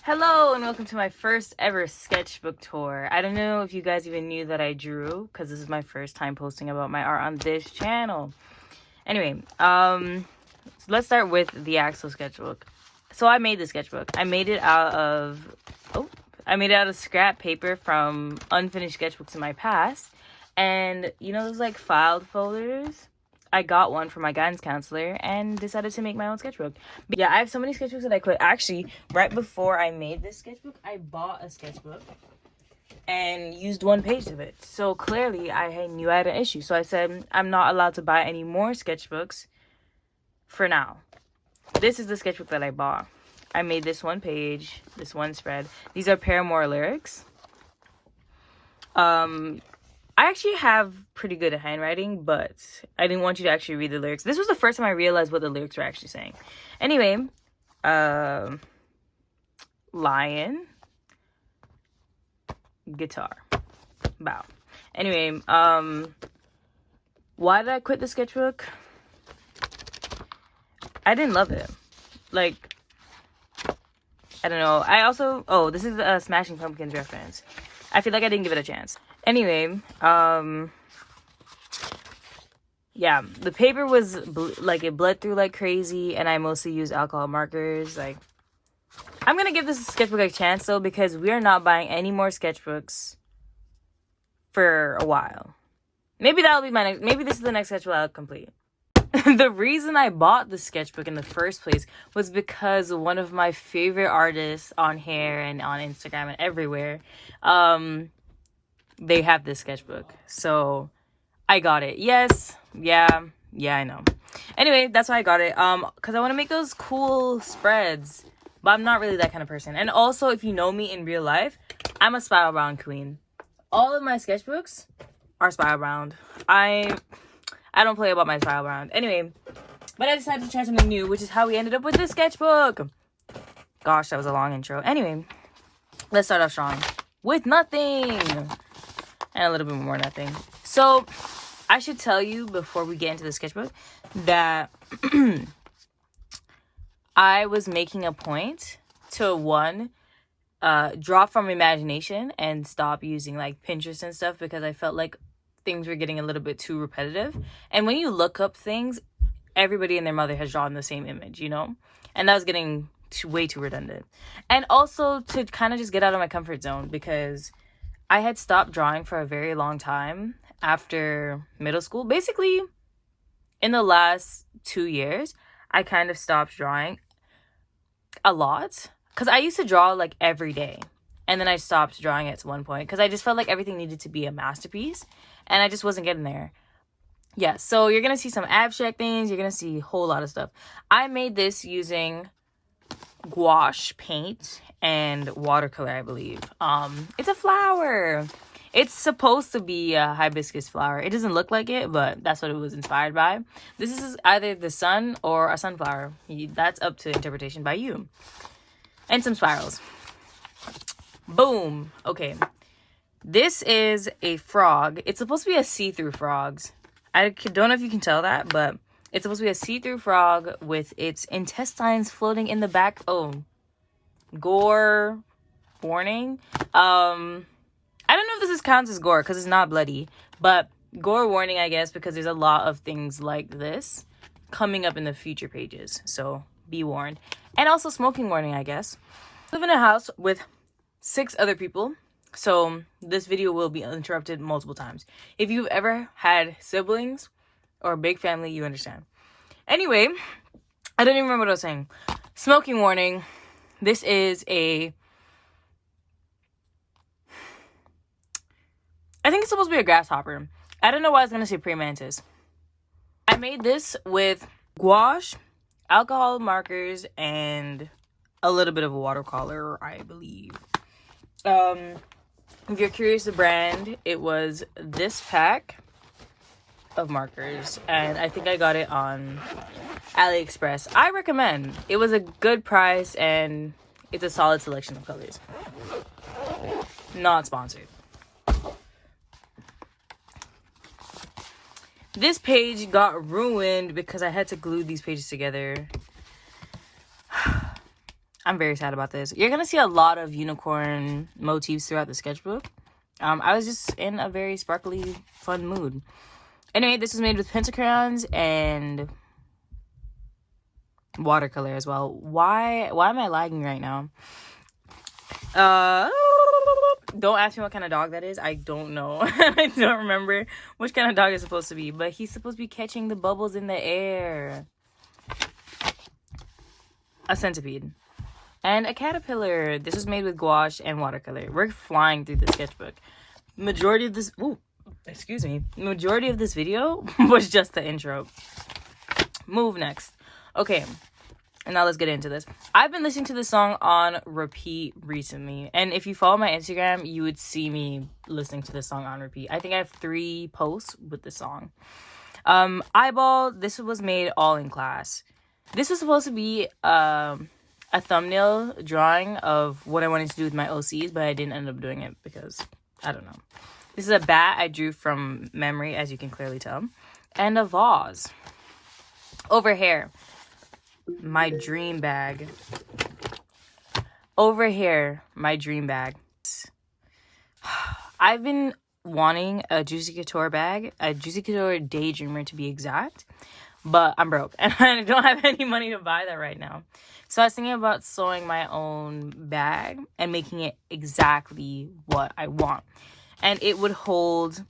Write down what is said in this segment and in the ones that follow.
Hello and welcome to my first ever sketchbook tour. I don't know if you guys even knew that I drew because this is my first time posting about my art on this channel. Anyway, so let's start with the actual sketchbook. So I made the sketchbook. I made it out of scrap paper from unfinished sketchbooks in my past. And you know those like filed folders? I got one from my guidance counselor and decided to make my own sketchbook. But yeah, I have so many sketchbooks that I could. Actually, right before I made this sketchbook, I bought a sketchbook and used one page of it. So clearly, I knew I had an issue. So I said, I'm not allowed to buy any more sketchbooks for now. This is the sketchbook that I bought. I made this one page, this one spread. These are Paramore lyrics. I actually have pretty good handwriting, but I didn't want you to actually read the lyrics. This was the first time I realized what the lyrics were actually saying. Anyway, lion, guitar, bow. Anyway, why did I quit the sketchbook? I didn't love it. Like, I don't know. This is a Smashing Pumpkins reference. I feel like I didn't give it a chance. Anyway, yeah, the paper was it bled through like crazy, and I mostly used alcohol markers. Like, I'm gonna give this sketchbook a chance though, because we are not buying any more sketchbooks for a while. Maybe that'll be maybe this is the next sketchbook I'll complete. The reason I bought the sketchbook in the first place was because one of my favorite artists on here and on Instagram and everywhere, they have this sketchbook. So I got it. Yes. Yeah, I know. Anyway, that's why I got it. Because I want to make those cool spreads. But I'm not really that kind of person. And also, if you know me in real life, I'm a spiral bound queen. All of my sketchbooks are spiral bound. I don't play about my spiral bound. Anyway, but I decided to try something new, which is how we ended up with this sketchbook. Gosh, that was a long intro. Anyway, let's start off strong with nothing. And a little bit more nothing. So, I should tell you before we get into the sketchbook that I was making a point to draw from imagination and stop using like Pinterest and stuff, because I felt like things were getting a little bit too repetitive. And when you look up things, everybody and their mother has drawn the same image, you know? And that was getting way too redundant. And also to kind of just get out of my comfort zone, because I had stopped drawing for a very long time after middle school. Basically, in the last 2 years, I kind of stopped drawing a lot. Because I used to draw like every day. And then I stopped drawing at one point because I just felt like everything needed to be a masterpiece. And I just wasn't getting there. Yeah, so you're going to see some abstract things. You're going to see a whole lot of stuff. I made this using gouache paint and watercolor, I believe. It's a flower. It's supposed to be a hibiscus flower. It doesn't look like it, but that's what it was inspired by. This is either the sun or a sunflower. That's up to interpretation by you. And some spirals. Boom. Okay. This is a frog. It's supposed to be a see-through frog. I don't know if you can tell that, but it's supposed to be a see-through frog with its intestines floating in the back. Oh, gore warning. I don't know if this counts as gore because it's not bloody, but gore warning, I guess, because there's a lot of things like this coming up in the future pages. So be warned. And also smoking warning, I guess. I live in a house with 6 other people, so this video will be interrupted multiple times. If you've ever had siblings or a big family, you understand. Anyway, I don't even remember what I was saying. Smoking warning. This is I think it's supposed to be a grasshopper. I don't know why I was going to say praying mantis. I made this with gouache, alcohol markers, and a little bit of a watercolor, I believe. If you're curious the brand, it was this pack of markers, and I think I got it on AliExpress. I recommend. It was a good price, and it's a solid selection of colors. Not sponsored. This page got ruined because I had to glue these pages together. I'm very sad about this. You're gonna see a lot of unicorn motifs throughout the sketchbook. I was just in a very sparkly, fun mood. Anyway, this was made with pencil crayons and watercolor as well. Why am I lagging right now? Don't ask me what kind of dog that is. I don't know. I don't remember which kind of dog it's supposed to be, but he's supposed to be catching the bubbles in the air. A centipede. And a caterpillar. This was made with gouache and watercolor. We're flying through the sketchbook. Majority of this video was just the intro. Move next. Okay, and now let's get into this. I've been listening to this song on repeat recently, and if you follow my Instagram, you would see me listening to this song on repeat. I think I have 3 posts with this song. Eyeball. This was made all in class. This was supposed to be a thumbnail drawing of what I wanted to do with my OCs, but I didn't end up doing it because I don't know. This is a bat I drew from memory, as you can clearly tell, and a vase. Over here, my dream bag. Over here, my dream bag. I've been wanting a Juicy Couture bag, a Juicy Couture Daydreamer to be exact, but I'm broke and I don't have any money to buy that right now. So I was thinking about sewing my own bag and making it exactly what I want. And it would hold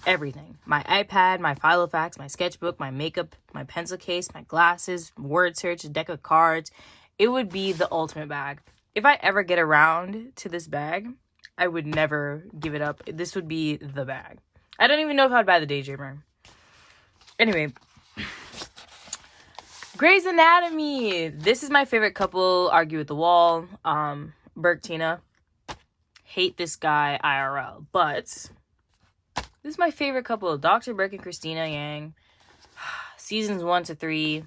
everything. My iPad, my Filofax, my sketchbook, my makeup, my pencil case, my glasses, word search, a deck of cards. It would be the ultimate bag. If I ever get around to this bag, I would never give it up. This would be the bag. I don't even know if I'd buy the Daydreamer. Anyway, Grey's Anatomy. This is my favorite couple, argue with the wall. Burke, Tina. Hate this guy IRL, but this is my favorite couple, Dr. Burke and Christina Yang. Seasons 1 to 3,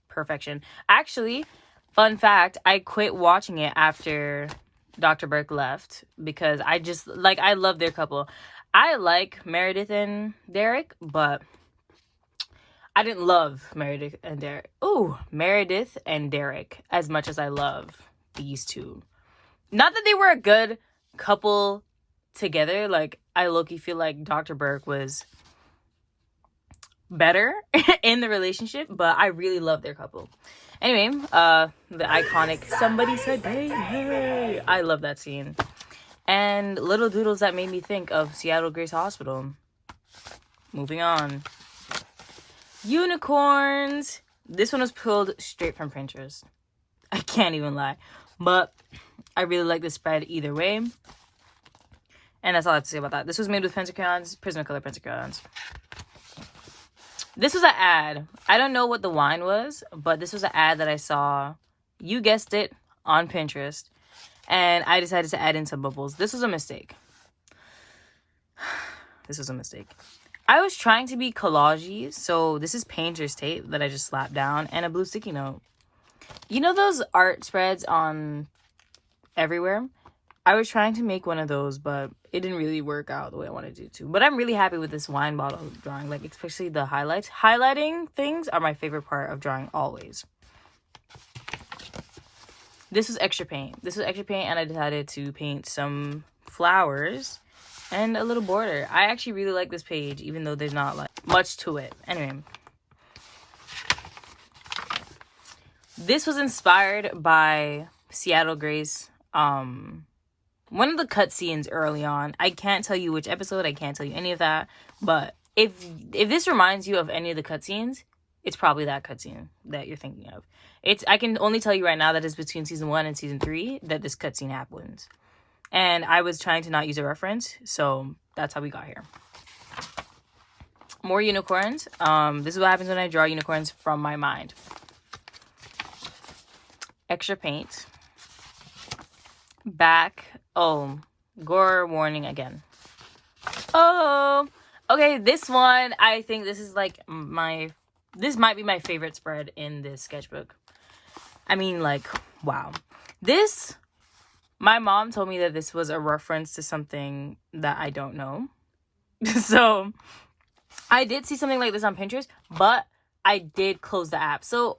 perfection. Actually, fun fact, I quit watching it after Dr. Burke left because I love their couple. I like Meredith and Derek, but I didn't love Meredith and Derek as much as I love these two. Not that they were a good couple together. Like, I low-key feel like Dr. Burke was better in the relationship, but I really love their couple. Anyway, the iconic "Somebody Said Hey, Hey." I love that scene. And little doodles that made me think of Seattle Grace Hospital. Moving on. Unicorns. This one was pulled straight from Pinterest. I can't even lie. But I really like this spread either way. And that's all I have to say about that. This was made with pencil crayons, Prismacolor pencil crayons. This was an ad. I don't know what the wine was, but this was an ad that I saw, you guessed it, on Pinterest. And I decided to add in some bubbles. This was a mistake. I was trying to be collagey, so this is painter's tape that I just slapped down and a blue sticky note. You know those art spreads on everywhere? I was trying to make one of those, but it didn't really work out the way I wanted it to. But I'm really happy with this wine bottle drawing, like especially the highlights. Highlighting things are my favorite part of drawing always. This was extra paint. And I decided to paint some flowers and a little border. I actually really like this page, even though there's not like much to it. Anyway. This was inspired by Seattle Grace. One of the cutscenes early on. I can't tell you which episode. I can't tell you any of that. But if this reminds you of any of the cutscenes, it's probably that cutscene that you're thinking of. I can only tell you right now that it's between season 1 and season 3 that this cutscene happens. And I was trying to not use a reference, so that's how we got here. More unicorns. This is what happens when I draw unicorns from my mind. Extra paint. Back. Oh, gore warning again. Oh, okay. This one, I think this is like this might be my favorite spread in this sketchbook. I mean, like, wow. My mom told me that this was a reference to something that I don't know. So I did see something like this on Pinterest, but I did close the app. So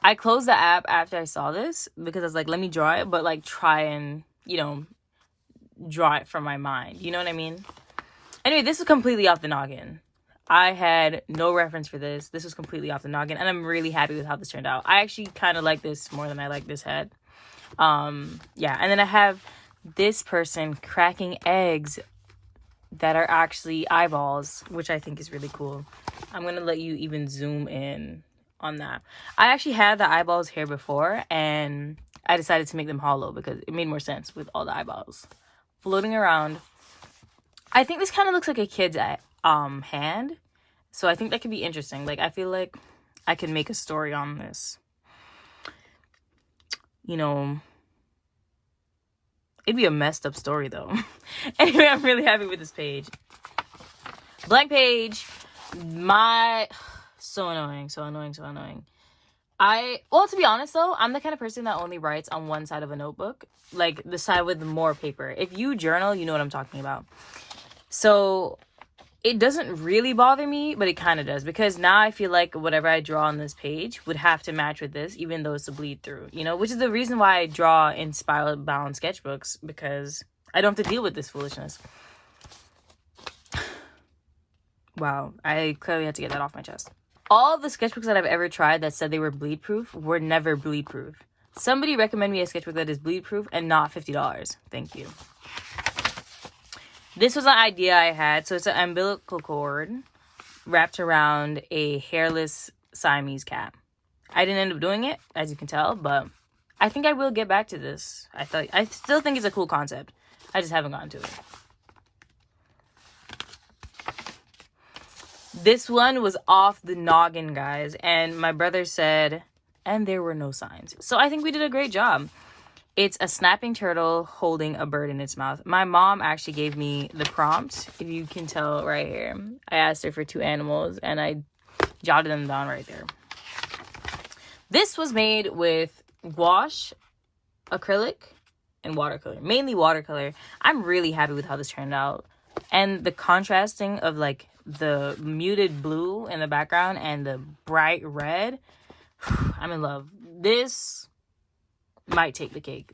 I closed the app after I saw this because I was like, let me draw it, but like try and, you know, draw it from my mind. You know what I mean? Anyway, this is completely off the noggin. I had no reference for this. This was completely off the noggin, and I'm really happy with how this turned out. I actually kind of like this more than I like this head. Yeah, and then I have this person cracking eggs that are actually eyeballs, which I think is really cool. I'm going to let you even zoom in on that. I actually had the eyeballs here before, and I decided to make them hollow because it made more sense with all the eyeballs floating around. I think this kind of looks like a kid's hand, so I think that could be interesting. Like, I feel like I could make a story on this. You know, it'd be a messed up story though. Anyway, I'm really happy with this page. Blank page. So annoying. Well, to be honest though, I'm the kind of person that only writes on one side of a notebook, like the side with more paper. If you journal, you know what I'm talking about. So it doesn't really bother me, but it kind of does, because now I feel like whatever I draw on this page would have to match with this, even though it's a bleed through, you know, which is the reason why I draw in spiral bound sketchbooks, because I don't have to deal with this foolishness. Wow, I clearly had to get that off my chest. All of the sketchbooks that I've ever tried that said they were bleed proof were never bleed proof. Somebody recommend me a sketchbook that is bleed proof and not $50. Thank you. This was an idea I had. So it's an umbilical cord wrapped around a hairless Siamese cat. I didn't end up doing it, as you can tell, but I think I will get back to this. I still think it's a cool concept. I just haven't gotten to it. This one was off the noggin, guys, and my brother said, and there were no signs. So I think we did a great job. It's a snapping turtle holding a bird in its mouth. My mom actually gave me the prompt, if you can tell right here. I asked her for 2 animals, and I jotted them down right there. This was made with wash, acrylic, and watercolor. Mainly watercolor. I'm really happy with how this turned out. And the contrasting of, like, the muted blue in the background and the bright red. I'm in love. This might take the cake.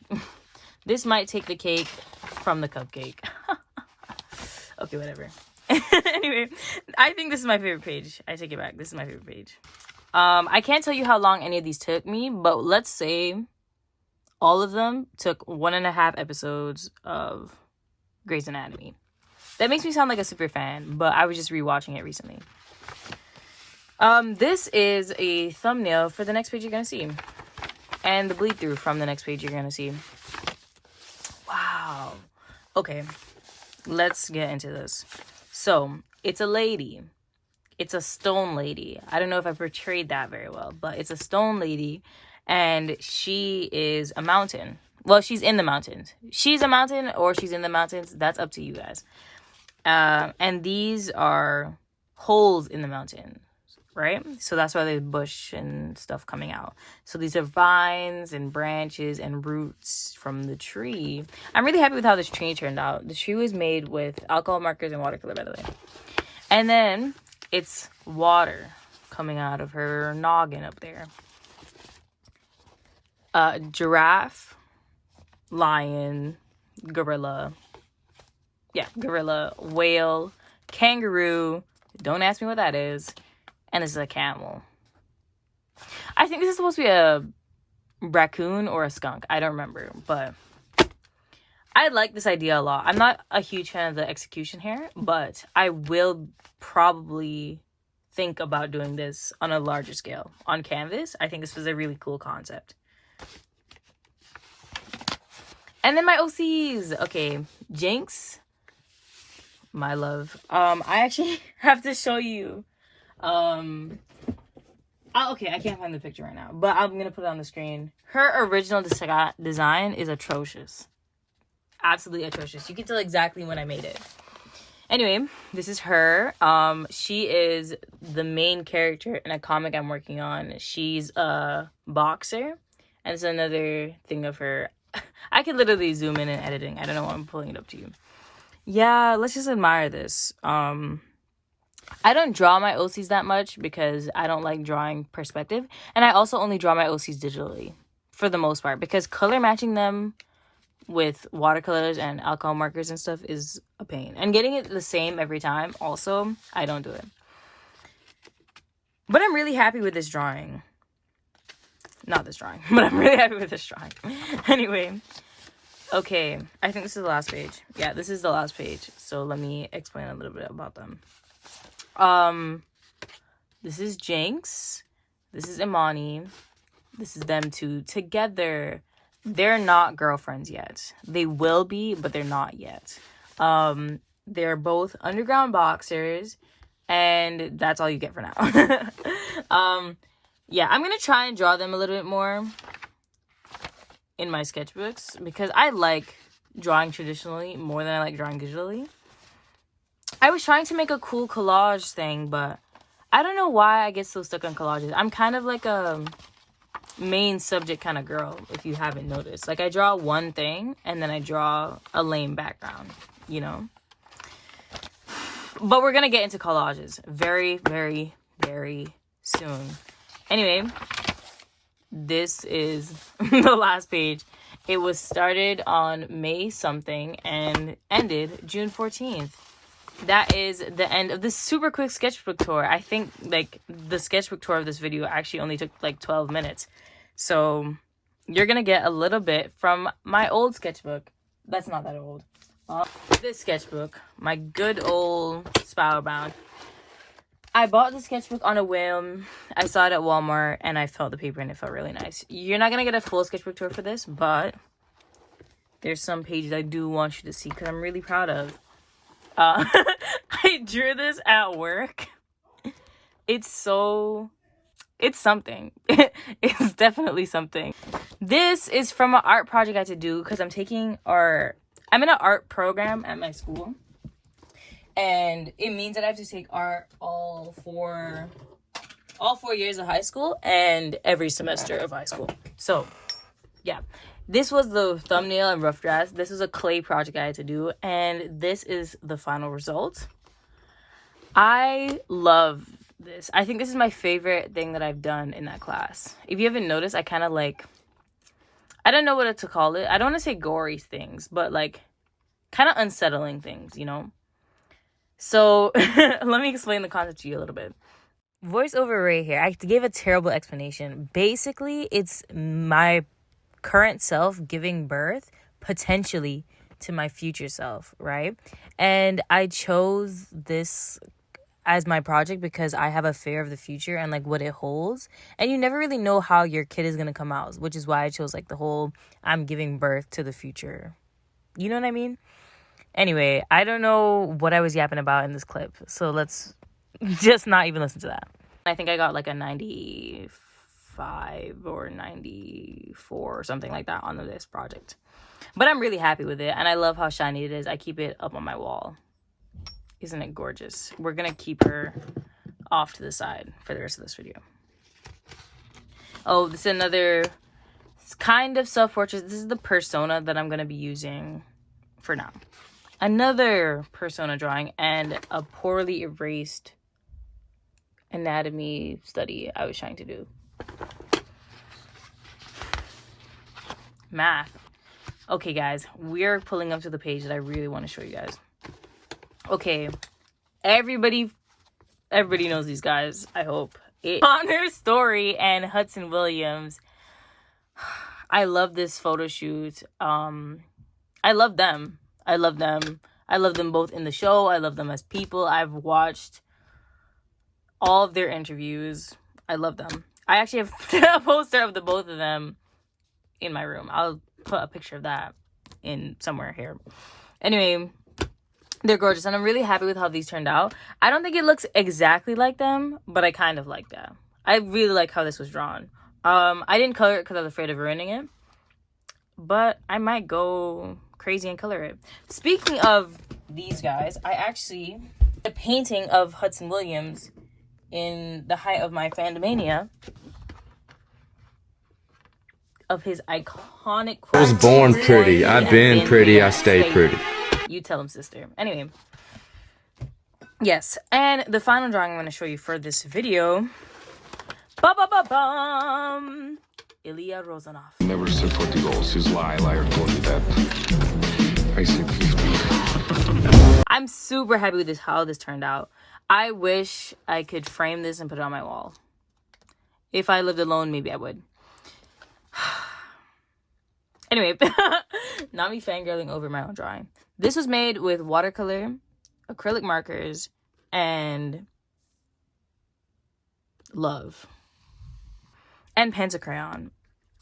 This might take the cake from the cupcake. Okay, whatever. Anyway, I think this is my favorite page. I take it back. This is my favorite page. I can't tell you how long any of these took me, but let's say all of them took 1.5 episodes of Grey's Anatomy. That makes me sound like a super fan, but I was just rewatching it recently. This is a thumbnail for the next page you're gonna see. And the bleed through from the next page you're gonna see. Wow. Okay, let's get into this. So, it's a lady. It's a stone lady. I don't know if I portrayed that very well, but it's a stone lady, and she is a mountain. Well, she's in the mountains. She's a mountain or she's in the mountains. That's up to you guys. And these are holes in the mountain, right? So that's why there's bush and stuff coming out. So these are vines and branches and roots from the tree. I'm really happy with how this tree turned out. The tree was made with alcohol markers and watercolor, by the way. And then it's water coming out of her noggin up there. Giraffe, lion, gorilla. Yeah, gorilla, whale, kangaroo. Don't ask me what that is. And this is a camel. I think this is supposed to be a raccoon or a skunk. I don't remember, but I like this idea a lot. I'm not a huge fan of the execution here, but I will probably think about doing this on a larger scale on canvas. I think this was a really cool concept. And then my OCs. Okay, Jinx, my love. I actually have to show you. Okay, I can't find the picture right now, but I'm gonna put it on the screen. Her original design is atrocious. Absolutely atrocious. You can tell exactly when I made it. Anyway, this is her. She is the main character in a comic I'm working on. She's a boxer, and it's another thing of her. I could literally zoom in and editing. I don't know why I'm pulling it up to you. Yeah, let's just admire this. I don't draw my OCs that much because I don't like drawing perspective. And I also only draw my OCs digitally for the most part because color matching them with watercolors and alcohol markers and stuff is a pain. And getting it the same every time, also, I don't do it. But I'm really happy with this drawing. Not this drawing, but I'm really happy with this drawing. Anyway, okay, I think this is the last page. Yeah, this is the last page. So let me explain a little bit about them. This is Jinx. This is Imani. This is them two together. They're not girlfriends yet. They will be, but they're not yet. They're both underground boxers, and that's all you get for now. Yeah, I'm gonna try and draw them a little bit more in my sketchbooks because I like drawing traditionally more than I like drawing digitally. I was trying to make a cool collage thing, but I don't know why I get so stuck on collages. I'm kind of like a main subject kind of girl, if you haven't noticed. Like, I draw one thing, and then I draw a lame background, you know? But we're gonna get into collages very, very, very soon. Anyway, this is the last page. It was started on May something and ended June 14th. That is the end of this super quick sketchbook tour. I think, like, the sketchbook tour of this video actually only took, like, 12 minutes. So, you're gonna get a little bit from my old sketchbook. That's not that old. This sketchbook, my good old Spiral Bound. I bought the sketchbook on a whim. I saw it at Walmart, and I felt the paper, and it felt really nice. You're not gonna get a full sketchbook tour for this, but there's some pages I do want you to see because I'm really proud of. I drew this at work. It's something. It's definitely something. This is from an art project I had to do because I'm in an art program at my school. And it means that I have to take art all 4 years of high school and every semester of high school. So, yeah. This was the thumbnail and rough draft. This was a clay project I had to do. And this is the final result. I love this. I think this is my favorite thing that I've done in that class. If you haven't noticed, I kind of like... I don't know what to call it. I don't want to say gory things, but like kind of unsettling things, you know? So let me explain the concept to you a little bit. Voiceover right here. I gave a terrible explanation. Basically, it's my current self giving birth potentially to my future self, right? And I chose this as my project because I have a fear of the future and like what it holds, and you never really know how your kid is gonna come out, which is why I chose like the whole I'm giving birth to the future, you know what I mean? Anyway, I don't know what I was yapping about in this clip, so let's just not even listen to that. I think I got like a 95 or 94 or something like that on this project. But I'm really happy with it, and I love how shiny it is. I keep it up on my wall. Isn't it gorgeous? We're going to keep her off to the side for the rest of this video. Oh, this is another kind of self-portrait. This is the persona that I'm going to be using for now. Another persona drawing and a poorly erased anatomy study I was trying to do. Math. Okay, guys, we're pulling up to the page that I really want to show you guys. Okay, everybody knows these guys, I hope. Connor Story and Hudson Williams. I love this photo shoot. I love them. I love them both in the show. I love them as people. I've watched all of their interviews. I love them. I actually have a poster of the both of them in my room. I'll put a picture of that in somewhere here. Anyway, they're gorgeous, and I'm really happy with how these turned out. I don't think it looks exactly like them, but I kind of like that. I really like how this was drawn. I didn't color it because I was afraid of ruining it, but I might go crazy and color it. Speaking of these guys, I actually a painting of Hudson Williams in the height of my fandomania of his iconic quote. I was born pretty. I've been pretty. I stay pretty. You tell him, sister. Anyway, Yes, and the final drawing I'm going to show you for this video. Ilya Rozanov. Never said 40 goals. His liar told me that. I said 50. I'm super happy with how this turned out. I wish I could frame this and put it on my wall. If I lived alone, maybe I would. Anyway, not me fangirling over my own drawing. This was made with watercolor, acrylic markers, and love. And Pentacrayon.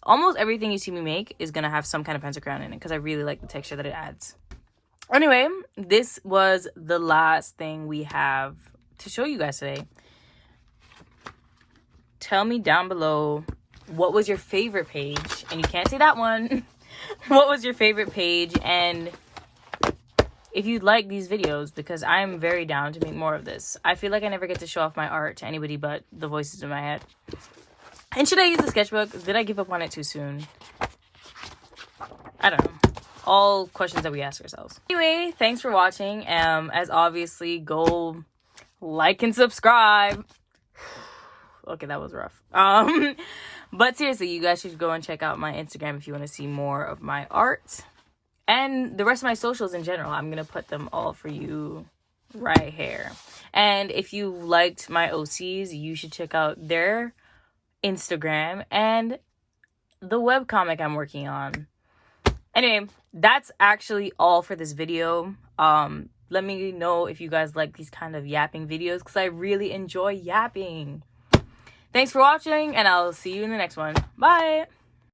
Almost everything you see me make is going to have some kind of Pentacrayon in it because I really like the texture that it adds. Anyway, this was the last thing we have to show you guys today. Tell me down below, what was your favorite page? And you can't say that one. What was your favorite page? And if you'd like these videos, because I'm very down to make more of this. I feel like I never get to show off my art to anybody but the voices in my head. And should I use the sketchbook? Did I give up on it too soon? I don't know. All questions that we ask ourselves. Anyway, thanks for watching. As obviously, go like and subscribe. Okay, that was rough. But seriously, you guys should go and check out my Instagram if you want to see more of my art. And the rest of my socials in general. I'm going to put them all for you right here. And if you liked my OCs, you should check out their Instagram and the webcomic I'm working on. Anyway, that's actually all for this video. Let me know if you guys like these kind of yapping videos because I really enjoy yapping. Thanks for watching, and I'll see you in the next one. Bye!